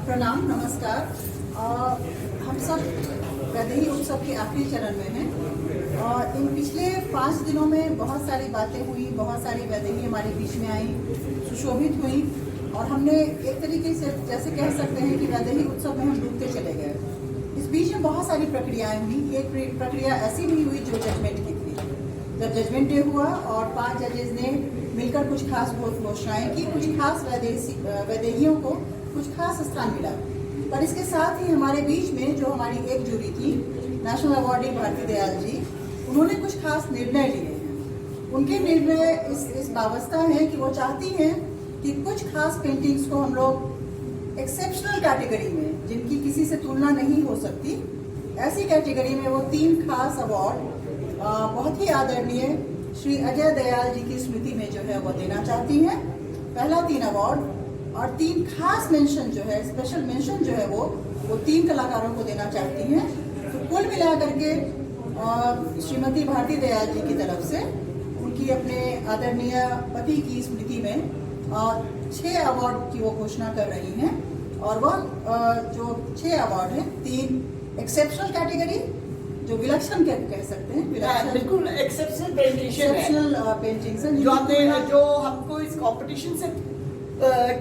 प्रणाम, नमस्कार। हम सब वैदेही उत्सव के आखिरी चरण में हैं और इन पिछले 5 दिनों में बहुत सारी बातें हुई, बहुत सारी वैदेही हमारे बीच में आई, सुशोभित हुई और हमने एक तरीके से जैसे कह सकते हैं कि वैदेही उत्सव में हम डूबते चले गए। इस बीच में बहुत सारी प्रक्रियाएं हुई। एक प्रक्रिया ऐसी भी हुई जो जजमेंट की थी। जब जजमेंट डे हुआ और 5 जजेस ने मिलकर कुछ खास घोषणाएं की, कुछ खास वैदेहियों को कुछ खास स्थान मिला। पर इसके साथ ही हमारे बीच में जो हमारी एक जूरी थी, नेशनल अवार्डी भारती दयाल जी, उन्होंने कुछ खास निर्णय लिए हैं। उनके निर्णय इस वाबस्ता हैं कि वो चाहती हैं कि कुछ खास पेंटिंग्स को हम लोग एक्सेप्शनल कैटेगरी में, जिनकी किसी से तुलना नहीं हो सकती, ऐसी कैटेगरी में वो 3 खास अवार्ड बहुत ही आदरणीय श्री अजय दयाल जी की स्मृति में जो है वो देना चाहती हैं। पहला 3 अवार्ड और 3 खास मेंशन जो है, स्पेशल मेंशन जो है वो 3 कलाकारों को देना चाहती हैं। तो कुल मिलाकर के श्रीमती भारती दयाल जी की तरफ से उनकी अपने आदरणीय पति की स्मृति में 6 अवार्ड की वो घोषणा कर रही हैं। और वह जो 6 अवार्ड हैं, 3 एक्सेप्शनल कैटेगरी जो विलक्षण कह सकते हैं, बिल्कुल एक्सेप्शनल पेंटिंग्स हैं जो हमको इस कंपटीशन से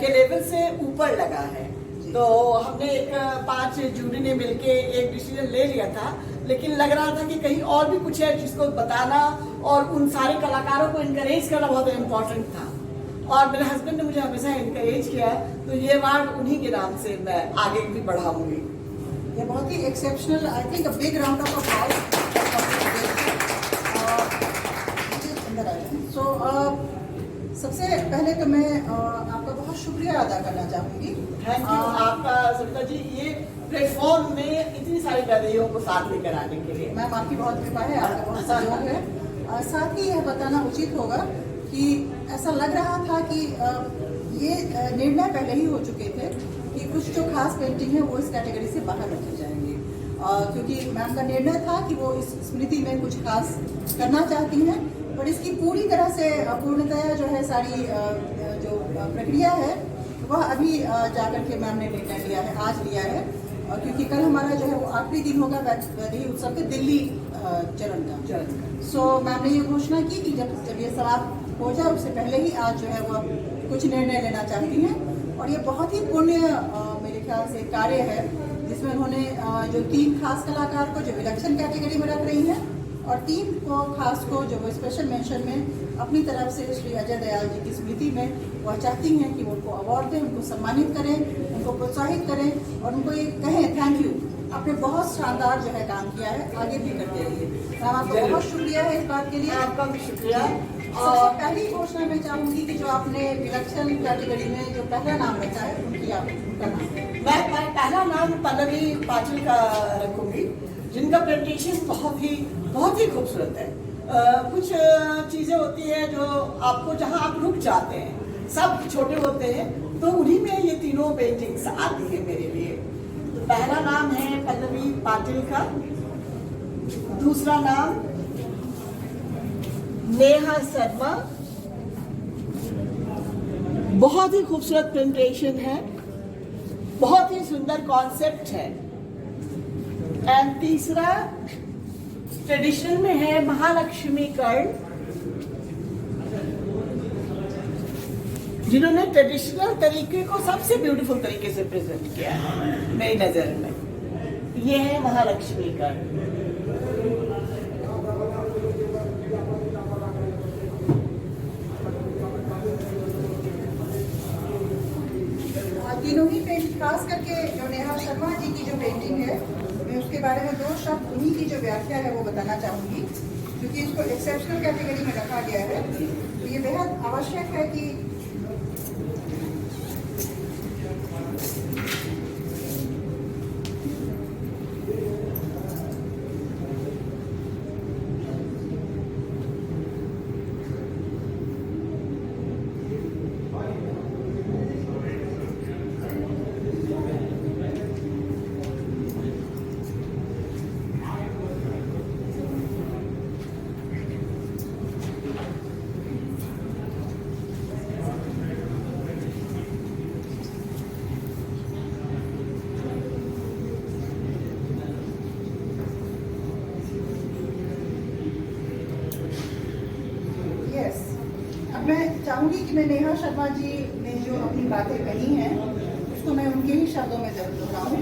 के लेवल से ऊपर लगा है। तो हमने 5 जूरी ने मिलके एक डिसीजन ले लिया था, लेकिन लग रहा था कि कहीं और भी कुछ है जिसको बताना और उन सारे कलाकारों को इनकरेज करना बहुत इम्पोर्टेंट था। और मेरे हस्बैंड ने मुझे हमेशा इनकरेज किया, तो ये अवार्ड उन्हीं के नाम से मैं आगे भी बढ़ाऊंगी। ये बहुत ही exceptional, I think a big round of applause. So सबसे पहले तो मैं आपका बहुत शुक्रिया अदा करना चाहूंगी। थैंक यू आपका सविता जी, ये प्लेटफॉर्म में इतनी सारी वैदेहियों को साथ लेकर आने के लिए। मैम आपकी बहुत कृपा है, आपका बहुत सहयोग है। साथ ही यह बताना उचित होगा कि ऐसा लग रहा था कि ये निर्णय पहले ही हो चुके थे कि कुछ जो खास पेंटिंग है वो इस कैटेगरी से बाहर रखे जाएंगे, क्योंकि मैम का निर्णय था कि वो इस स्मृति में कुछ खास करना चाहती हैं। और इसकी पूरी तरह से पूर्णतया जो है सारी जो प्रक्रिया है वह अभी जाकर के मैम ने निर्णय लिया है, आज लिया है, क्योंकि कल हमारा जो है वो आखिरी दिन होगा वैदेही उत्सव के दिल्ली चरण का। सो मैम ने ये घोषणा की कि जब ये समाप्त हो जाए उससे पहले ही आज जो है वो कुछ निर्णय लेना चाहती हैं। और ये बहुत ही पुण्य मेरे ख्याल से कार्य है जिसमें उन्होंने जो 3 खास कलाकार को जो विलक्षण कैटेगरी में रख रही हैं और 3 को खास को जो वो स्पेशल मेंशन में अपनी तरफ से श्री अजय दयाल जी की स्मृति में वह चाहती हैं कि वो उनको अवार्ड दें, उनको सम्मानित करें, उनको प्रोत्साहित करें और उनको ये कहें थैंक यू, आपने बहुत शानदार जो है काम किया है, आगे भी करते रहिए। मैम आपका बहुत शुक्रिया है इस बात के लिए। आपका भी शुक्रिया। सबसे पहली घोषणा मैं चाहूंगी कि जो आपने विलक्षण कैटेगरी में जो पहला नाम रखा है उनका नाम। मैं पहला नाम पल्लवी पाटिल का रखूंगी, जिनका प्रेजेंटेशन बहुत ही खूबसूरत है। कुछ चीजें होती है जो आपको जहां आप रुक जाते हैं, सब छोटे होते हैं, तो उन्हीं में ये तीनों पेंटिंग्स आती है मेरे लिए। तो पहला नाम है पल्लवी पाटिल का, दूसरा नाम नेहा शर्मा, बहुत ही खूबसूरत प्रेजेंटेशन है, बहुत ही सुंदर कॉन्सेप्ट है। एंड तीसरा ट्रेडिशनल में है महालक्ष्मी कर्ण, जिन्होंने ट्रेडिशनल तरीके को सबसे ब्यूटीफुल तरीके से प्रेजेंट किया है मेरी नजर में। ये है महालक्ष्मी कर्ण। तीनों ही पेंट, खास करके जो नेहा शर्मा जी की जो पेंटिंग है, मैं उसके बारे में 2 शब्द उन्हीं की जो व्याख्या है वो बताना चाहूंगी, क्योंकि इसको एक्सेप्शनल कैटेगरी में रखा गया है। तो ये बेहद आवश्यक है कि चाहूंगी कि मैं नेहा शर्मा जी ने जो अपनी बातें कही हैं उसको मैं उनके ही शब्दों में दोहराऊं।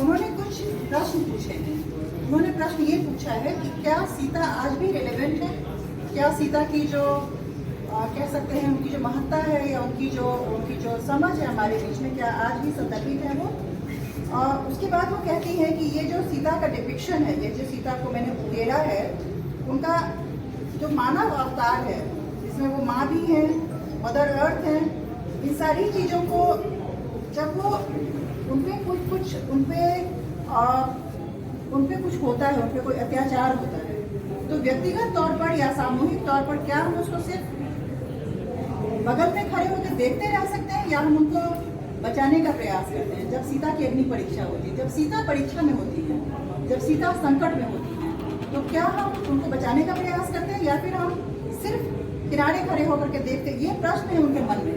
उन्होंने कुछ प्रश्न पूछे हैं। उन्होंने प्रश्न ये पूछा है कि क्या सीता आज भी रिलेवेंट है, क्या सीता की जो कह सकते हैं उनकी जो महत्ता है या उनकी जो समझ है हमारे बीच में, क्या आज भी संदर्भित है वो। उसके बाद वो कहती है कि ये जो सीता का डिपिक्शन है, ये जो सीता को मैंने उकेरा है, उनका जो मानव अवतार है जिसमें वो माँ भी है, मदर अर्थ है, इन सारी चीज़ों को जब वो उनपे कुछ होता है, उनपे कोई अत्याचार होता है, तो व्यक्तिगत तौर पर या सामूहिक तौर पर क्या हम उसको सिर्फ बगल में खड़े होकर देखते रह सकते हैं या हम उनको बचाने का प्रयास करते हैं। जब सीता की अग्नि परीक्षा होती है, जब सीता परीक्षा में होती है, जब सीता संकट में होती है, तो क्या हम उनको बचाने का प्रयास करते हैं या फिर हम सिर्फ किनारे खड़े होकर के देखते हैं? ये प्रश्न है उनके मन में।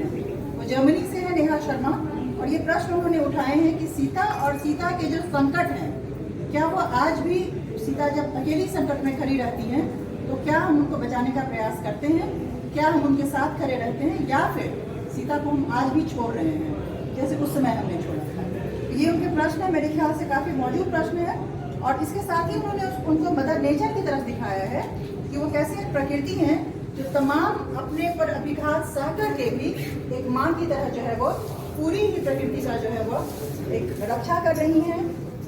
वो जर्मनी से है नेहा शर्मा, और ये प्रश्न उन्होंने उठाए हैं कि सीता और सीता के जो संकट हैं, क्या वो आज भी, सीता जब अकेली संकट में खड़ी रहती हैं तो क्या हम उनको बचाने का प्रयास करते हैं, क्या हम उनके साथ खड़े रहते हैं, या फिर सीता को हम आज भी छोड़ रहे हैं जैसे उस समय हमने छोड़ा था। ये उनके प्रश्न है, मेरे ख्याल से काफी मौजूद प्रश्न है। और इसके साथ ही उन्होंने उनको मदर नेचर की तरफ दिखाया है कि वो कैसे एक प्रकृति है जो तमाम अपने पर अभिघात सह करके भी एक माँ की तरह जो है वो पूरी ही प्रकृति का जो है वो एक रक्षा कर रही है,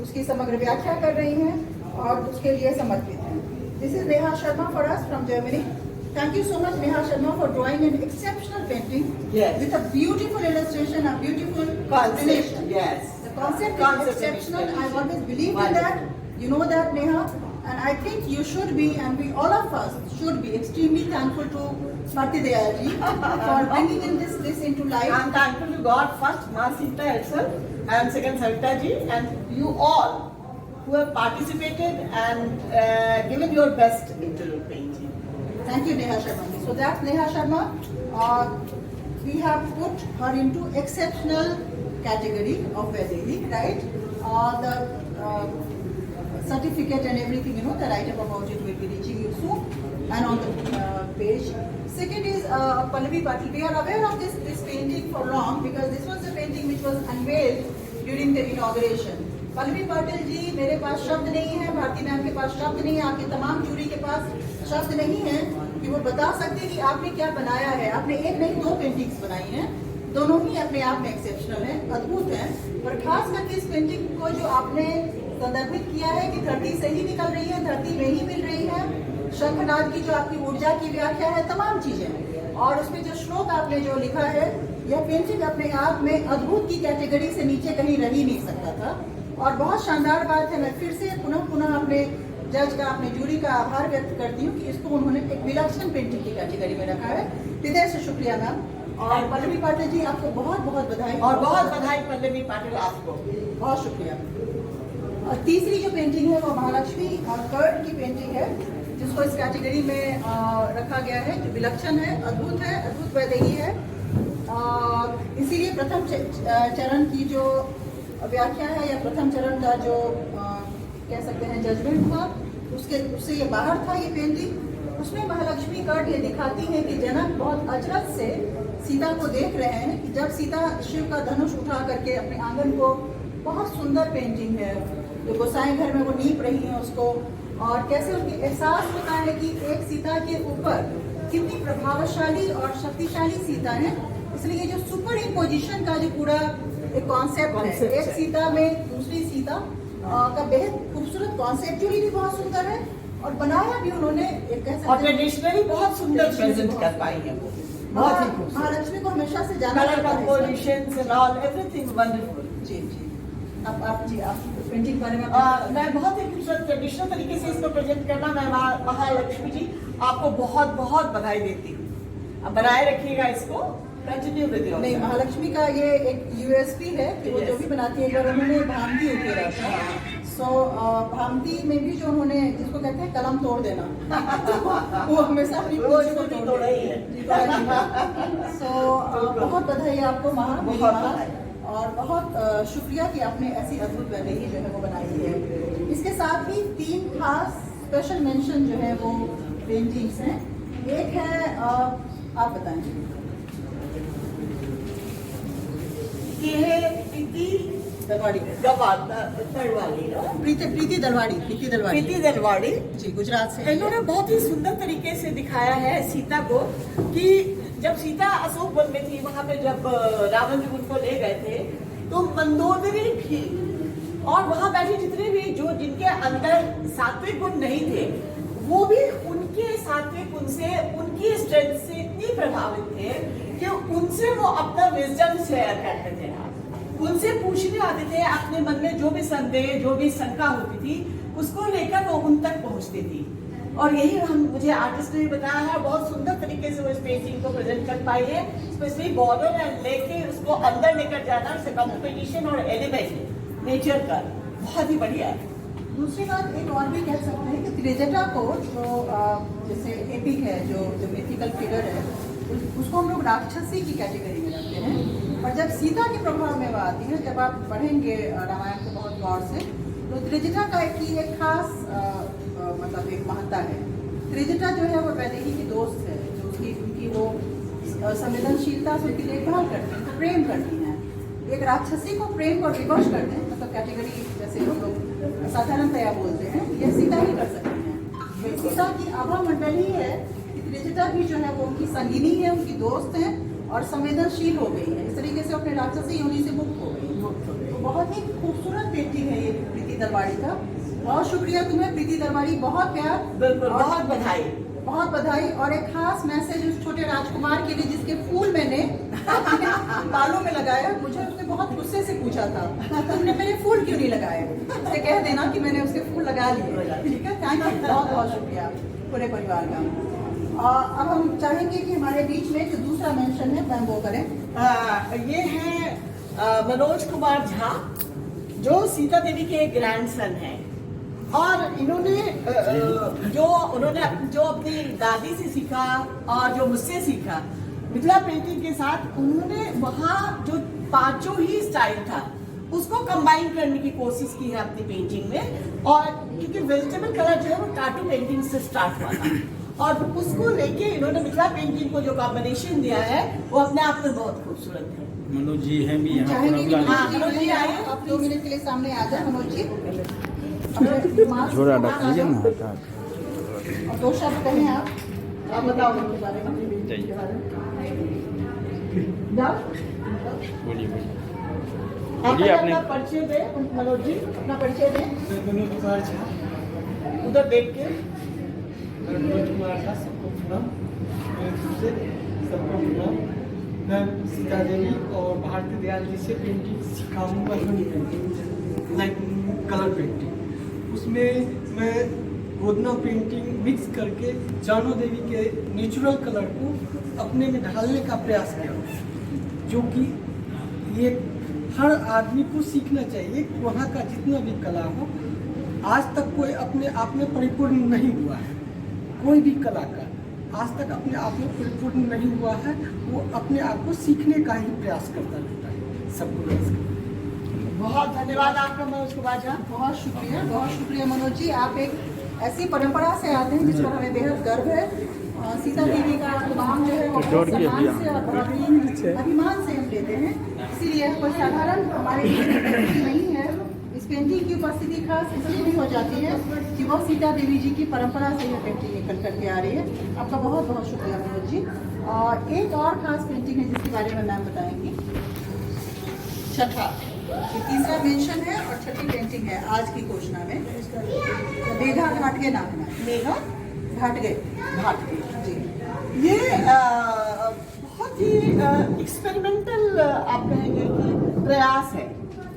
उसकी समग्र व्याख्या कर रही हैं और उसके लिए समर्पित हैं। This is Neha Sharma for us from Germany. Thank you so much, Neha Sharma, for drawing an exceptional painting with a beautiful illustration, a beautiful explanation. Yes. The concept is exceptional. I always believe in that. You know that, Neha. And I think you should be, and we all of us should be extremely thankful to Smriti Dayaji for bringing in this into life. I'm thankful to God first, Ma Sita herself, and second Savita ji, and you all who have participated and given your best into the painting. Thank you, Neha Sharma. So that's Neha Sharma. We have put her into exceptional category of Vaidehi, right? The certificate and everything, you know, the write-up about it will be reaching you soon and on the page. Second is Pallavi Patil. We are aware of this painting for long because this was the painting which was unveiled during the inauguration. Pallavi Patil ji, मेरे पास शब्द नहीं है, Bharti ma'am के पास शब्द नहीं है, आपके तमाम जूरी के पास शब्द नहीं है कि वो बता सकते कि आपने क्या बनाया है। आपने एक नहीं 2 पेंटिंग्स बनाई हैं, दोनों ही अपने आप में एक्सेप्शनल हैं, अद्भुत हैं। और खास करके इस पेंटिंग को जो आपने संदर्भित किया है कि धरती से ही निकल रही है, धरती में ही मिल रही है, शंखनाद की जो आपकी ऊर्जा की व्याख्या है, तमाम चीजें, और उसमें जो श्लोक आपने जो लिखा है, यह पेंटिंग अपने आप में अद्भुत की कैटेगरी से नीचे कहीं रह ही नहीं सकता था। और बहुत शानदार बात है, मैं फिर से पुनः अपने जज का, अपने जूरी का आभार व्यक्त करती हूँ कि इसको उन्होंने एक विलक्षण पेंटिंग की कैटेगरी में रखा है। हृदय से शुक्रिया मैम। और पल्लवी पाटिल जी, आपको बहुत बहुत बधाई। और बहुत बधाई पल्लवी पाटिल, आपको बहुत शुक्रिया। और तीसरी जो पेंटिंग है वो महालक्ष्मी और कर्ड की पेंटिंग है, जिसको इस कैटेगरी में रखा गया है, जो विलक्षण है, अद्भुत वैदेही है। इसीलिए प्रथम चरण की जो व्याख्या है या प्रथम चरण का जो कह सकते हैं जजमेंट हुआ, उससे ये बाहर था ये पेंटिंग। उसमें महालक्ष्मी कर्ड ये दिखाती है कि जनक बहुत अचरज से सीता को देख रहे हैं कि जब सीता शिव का धनुष उठा करके अपने आंगन को, बहुत सुंदर पेंटिंग है, जो गोसाई घर में वो नीप रही है उसको, और कैसे उनकी एहसास होता है कि एक सीता के ऊपर कितनी प्रभावशाली और शक्तिशाली सीता है। इसलिए जो सुपर इम्पोजिशन का जो पूरा एक कॉन्सेप्ट है, एक सीता में दूसरी सीता का बेहद खूबसूरत कॉन्सेप्चुअली भी बहुत सुंदर है और बनाया भी उन्होंने एक और ट्रेडिशनली बहुत सुंदर प्रेजेंट कर पाई है। बहुत ही खूबसूरत। महालक्ष्मी को हमेशा से जाना colour compositions and all everything wonderful. जी जी। आप पेंटिंग बारे में मैं बहुत ही खूबसूरत ट्रेडिशनल तरीके से इसको प्रेजेंट करना, मैं महालक्ष्मी जी आपको बहुत बहुत बधाई देती हूँ। अब बनाए रखिएगा इसको, कंटिन्यू विद योर। नहीं, महालक्ष्मी का ये एक यूएसपी है कि वो जो भी बनाती है, अगर उन्होंने भांति उकेरा था, सो भांति में भी जो उन्होंने, जिसको कहते हैं कलम तोड़ देना, वो हमेशा अपनी पूंछ को तोड़ रही है। सो बहुत बधाई आपको महा, और बहुत शुक्रिया कि आपने ऐसी अद्भुत वैदेही जो है वो बनाई है। इसके साथ ही 3 खास स्पेशल मेंशन जो है वो पेंटिंग्स हैं। एक है, आप बताएं। प्रीति दलवाड़ी, दलवाड़ी प्रीति दलवाड़ी, प्रीति दलवाड़ी जी, गुजरात से। इन्होंने बहुत ही सुंदर तरीके से दिखाया है सीता को कि जब सीता अशोक वन में थी, वहां पे जब रावण जी उनको ले गए थे तो मंदोदरी भी और वहां बैठे जितने भी जो जिनके अंदर सात्विक गुण नहीं थे वो भी उनके सात्विक गुण से, उनकी स्ट्रेंथ से इतनी प्रभावित थे कि उनसे वो अपना विजडम शेयर करते थे, उनसे पूछने आते थे, अपने मन में जो भी संदेह, जो भी शंका होती थी उसको लेकर वो उन तक पहुंचती थी। और यही मुझे आर्टिस्ट ने बताया है, बहुत सुंदर तरीके से वो इस पेंटिंग को प्रेजेंट कर पाई है, स्पेशली बॉर्डर एंड लेके उसको अंदर लेकर जाना, कंपोजिशन और एलिमेंट नेचर का बहुत ही बढ़िया है। दूसरी बात एक और भी कह सकते हैं कि त्रिजटा को जो जैसे एपिक है, जो मिथिकल फिगर है, उसको हम लोग राक्षसी की कैटेगरी में रखते हैं। और जब सीता के प्रभाव में वो आती है, जब आप पढ़ेंगे रामायण को बहुत गौर से, तो त्रिजटा का एक खास मतलब एक महत्ता है। त्रिजटा जो है वो वैदेही की दोस्त है, जो उनकी वो संवेदनशीलता से उनकी देखभाल करती है, तो प्रेम करती हैं। एक राक्षसी को प्रेम को रिवर्स कर दें, मतलब कैटेगरी जैसे हम लोग साधारणतया बोलते हैं, यह सीता ही कर सकते हैं। सीता की आभा मंडली है कि त्रिजटा भी जो है वो उनकी संगिनी है, उनकी दोस्त है और संवेदनशील हो गई है, इस तरीके से अपने राक्षसी योनि से मुक्त हो गई। तो बहुत ही खूबसूरत पेंटिंग है ये प्रीति दलवाड़ी का। बहुत शुक्रिया तुम्हें प्रीति दलवाड़ी, बहुत प्यार, बिल्कुल, बहुत बधाई, बहुत बधाई। और एक खास मैसेज उस छोटे राजकुमार के लिए जिसके फूल मैंने बालों में लगाया, मुझे उसने बहुत गुस्से से पूछा था तुमने मेरे फूल क्यों नहीं लगाए, उसे कह देना कि मैंने उसके फूल लगा लिए, ठीक है। थैंक यू, बहुत बहुत शुक्रिया पूरे परिवार का। अब हम चाहेंगे कि हमारे बीच में जो दूसरा मेंशन है मैम वो करें। ये है मनोज कुमार झा, जो सीता देवी के ग्रैंडसन हैं और इन्होंने जो अपनी दादी से सीखा और जो मुझसे सीखा मिथिला पेंटिंग के साथ, उन्होंने वहाँ जो पांचों ही स्टाइल था उसको कंबाइन करने की कोशिश की है अपनी पेंटिंग में। और क्योंकि वेजिटेबल कलर जो है वो टाटू पेंटिंग से स्टार्ट हुआ था और उसको लेके इन्होंने मिथिला पेंटिंग को जो कॉम्बिनेशन दिया है वो अपने आप में बहुत खूबसूरत है। मनोज जी हैं भी यहाँ चाहेंगे कि मनोज जी आइए, आप 2 मिनट के लिए सामने आ जाए। मनोज जी झोरा रख लीजिए ना, और 2 शब्द कहें आप बताओ उनके बारे में। जाओ, बोलिए आप आपने अपना परिचय दें मनोज जी, अपना परिचय दें। मनोज कुमार झा, उधर देख के। मनोज कुमार झा, सबको प्रणाम। सबको प्रणाम। मैं सीता देवी और भारती दयाल जी से पेंटिंग सिखाऊंगा, पेंटिंग लाइक कलर पेंटिंग। उसमें मैं गोदना पेंटिंग मिक्स करके जानो देवी के नेचुरल कलर को अपने में ढालने का प्रयास किया, जो कि ये हर आदमी को सीखना चाहिए। वहाँ का जितना भी कला हो, आज तक कोई अपने आप में परिपूर्ण नहीं हुआ है। कोई भी कलाकार आज तक अपने आप में परिपूर्ण नहीं हुआ है, वो अपने आप को सीखने का ही प्रयास करता रहता है। सबको नमस्कार। बहुत धन्यवाद आपका मनोज कुमार झा। बहुत शुक्रिया मनोज जी। आप एक ऐसी परंपरा से आते हैं जिस पर हमें बेहद गर्व है। सीता देवी का नाम जो है वो बहुत सम्मान से और बहुत ही अभिमान से हम लेते हैं, इसीलिए कोई साधारण हमारे लिए नहीं है। इस पेंटिंग की उपस्थिति खास इसलिए भी हो जाती है कि वो सीता देवी जी की परंपरा से यह पेंटिंग निकल करके आ रही है। आपका बहुत बहुत शुक्रिया मनोज जी। और एक और खास पेंटिंग है जिसके बारे में मैम बताएंगी। छठा, ये तीसरा मेंशन है और छठी पेंटिंग है आज की घोषणा में। मेघा घाटगे नाम है। मेघा घाटगे जी। ये बहुत ही एक्सपेरिमेंटल आप कहेंगे कि प्रयास है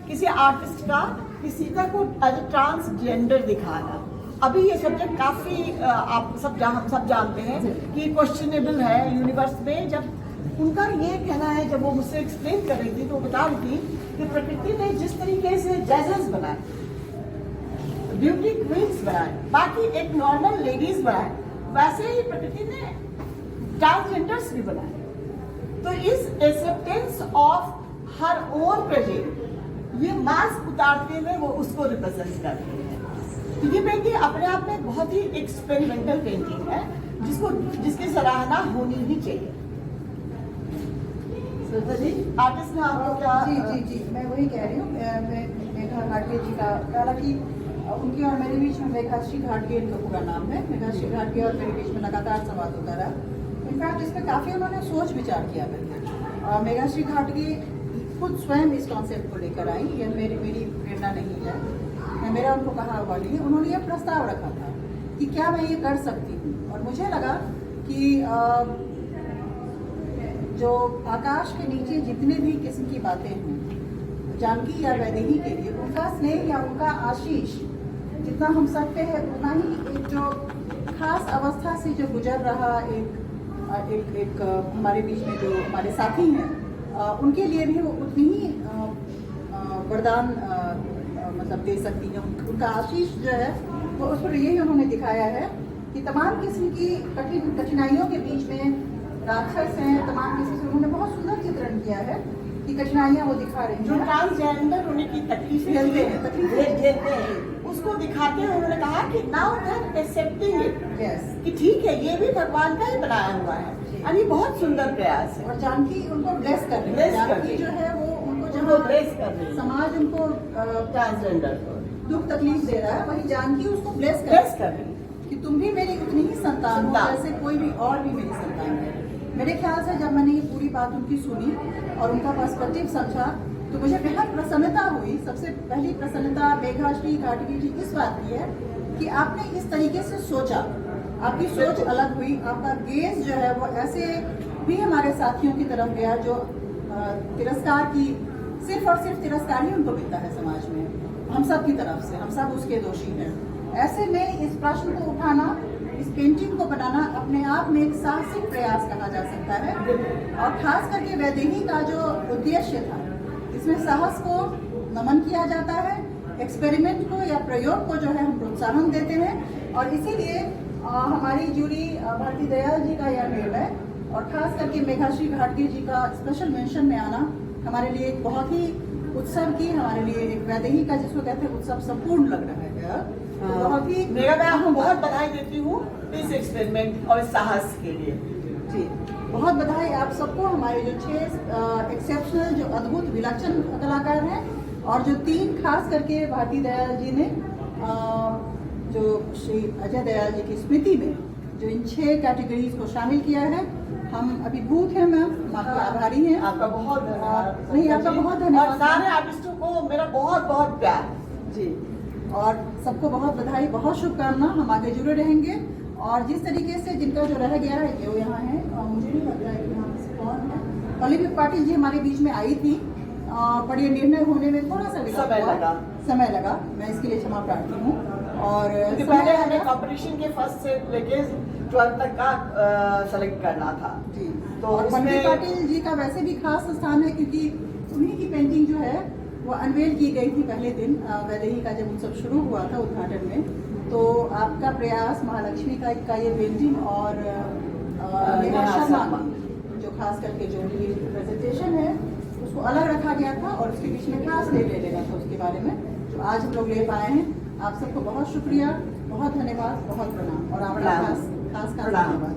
किसी आर्टिस्ट का कि सीता को एज ट्रांसजेंडर दिखाना। अभी ये सब्जेक्ट काफी हम सब जानते हैं कि क्वेश्चनेबल है यूनिवर्स में। जब उनका ये कहना है, जब वो मुझसे एक्सप्लेन कर रही थी तो बता रही थी कि प्रकृति ने जिस तरीके से जजेस बनाए, ब्यूटी क्वींस बनाए, बाकी एक नॉर्मल लेडीज बनाए, वैसे ही प्रकृति ने ट्रांसजेंडर्स भी बनाए। तो इस acceptance of her own present, ये मास्क उतारते हुए वो उसको रिप्रेजेंट करती है। तो ये पेंटिंग अपने आप में बहुत ही एक्सपेरिमेंटल पेंटिंग है जिसकी सराहना होनी ही चाहिए। आर्टिस्ट ने आपको क्या जी जी जी, मैं वही कह रही हूँ। मैं मेघा घाटगे जी का, हालांकि उनकी और मेरे बीच में मेघाश्री घाटगे इनका पूरा नाम है। मेघाश्री घाटगे और मेरे बीच में लगातार संवाद होता रहा। इनफैक्ट इस पर काफ़ी उन्होंने सोच विचार किया करके। मेघाश्री घाटगे खुद स्वयं इस कॉन्सेप्ट को लेकर आई। यह मेरी प्रेरणा नहीं है, मेरा उनको कहा हुआ नहीं है। उन्होंने ये प्रस्ताव रखा था कि क्या मैं ये कर सकती हूँ, और मुझे लगा कि जो आकाश के नीचे जितने भी किस्म की बातें हैं जानकी या वैदेही के लिए, उनका स्नेह या उनका आशीष जितना हम सब पे है, उतना ही एक जो खास अवस्था से जो गुजर रहा एक हमारे बीच में जो हमारे साथी हैं, उनके लिए भी वो उतनी ही वरदान मतलब दे सकती है। उनका आशीष जो है वो उस पर यही उन्होंने दिखाया है कि तमाम किस्म की कठिनाइयों के बीच में राक्षस हैं, तमाम किस्म से उन्होंने बहुत सुंदर चित्रण किया है कि कठिनाइयां वो दिखा रही हैं। जो ट्रांसजेंडर उनकी तकलीफें झेलते हैं, झेलते हैं, उसको दिखाते हुए उन्होंने कहा कि now they are accepting it, yes, कि ठीक है ये भी भगवान का ही बनाया हुआ है। यानी बहुत सुंदर प्रयास है। और जानकी उनको ब्लेस कर रही है। Bless कर जानकी रही जो है। है वो उनको उनको जहाँ bless कर रही है। समाज उनको ट्रांसजेंडर को दुख तकलीफ दे रहा है, वही जानकी उसको ब्लेस ब्लेस कर रही है कि तुम भी मेरी उतनी ही संतान हो जैसे कोई भी और भी मेरी संतान है। मेरे ख्याल से जब मैंने ये पूरी बात उनकी सुनी और उनका पर्सपेक्टिव समझा तो मुझे बेहद प्रसन्नता हुई। सबसे पहली प्रसन्नता मेघाश्री घाटगे जी इस बात की है कि आपने इस तरीके से सोचा, आपकी सोच अलग हुई, आपका गेज जो है वो ऐसे भी हमारे साथियों की तरफ गया जो तिरस्कार की सिर्फ और सिर्फ तिरस्कार ही उनको मिलता है समाज में, हम सब की तरफ से, हम सब उसके दोषी हैं। ऐसे में इस प्रश्न को उठाना, इस पेंटिंग को बनाना अपने आप में एक साहसिक प्रयास कहा जा सकता है। और खास करके वैदेही का जो उद्देश्य था, इसमें साहस को नमन किया जाता है, एक्सपेरिमेंट को या प्रयोग को जो है हम प्रोत्साहन देते हैं। और इसीलिए हमारी जूरी भारती दयाल जी का यह निर्णय और खास करके मेघाश्री घाटगे जी का स्पेशल मेंशन में आना हमारे लिए एक बहुत ही उत्सव की, हमारे लिए एक वैदेही का जिसको कहते हैं उत्सव संपूर्ण लग रहा है। तो बहुत ही मेरा मैं आपको बहुत बधाई देती हूँ इस एक्सपेरिमेंट और साहस के लिए। जी, बहुत बधाई आप सबको। हमारे जो 6 एक्सेप्शनल जो अद्भुत विलक्षण कलाकार हैं और जो 3 खास करके भारती दयाल जी ने जो श्री अजय दयाल जी की स्मृति में जो इन 6 कैटेगरीज को शामिल किया है, हम अभिभूत हैं मैम, हम आपके आभारी हैं। आपका बहुत धन्यवाद। नहीं, आपका बहुत धन्यवाद। और सारे आर्टिस्टों को मेरा बहुत बहुत प्यार जी, और सबको बहुत बधाई, बहुत शुभकामना। हम आगे जुड़े रहेंगे और जिस तरीके से जिनका जो रह गया है जो यहाँ है, मुझे नहीं लग रहा है कि यहाँ से कौन है, पल्लवी पाटिल जी हमारे बीच में आई थी, पर ये निर्णय होने में थोड़ा सा समय लगा। मैं इसके लिए क्षमा प्रार्थी हूँ। और पहले हमें कंपटीशन के फर्स्ट से लेके 12 तक का सेलेक्ट करना था जी। तो और पल्लवी पाटिल जी का वैसे भी खास स्थान है क्योंकि उन्हीं की पेंटिंग जो है वो अनवेल की गई थी पहले दिन वैदेही का जब उत्सव शुरू हुआ था उद्घाटन में। तो आपका प्रयास महालक्ष्मी का ये पेंटिंग और नेहा शर्मा जो खास करके जो उनकी प्रेजेंटेशन है उसको अलग रखा गया था और उसके बीच में खास ले लेना था उसके बारे में, जो आज हम लोग ले पाए हैं। आप सबको बहुत शुक्रिया, बहुत धन्यवाद, बहुत प्रणाम और आपका खास धन्यवाद।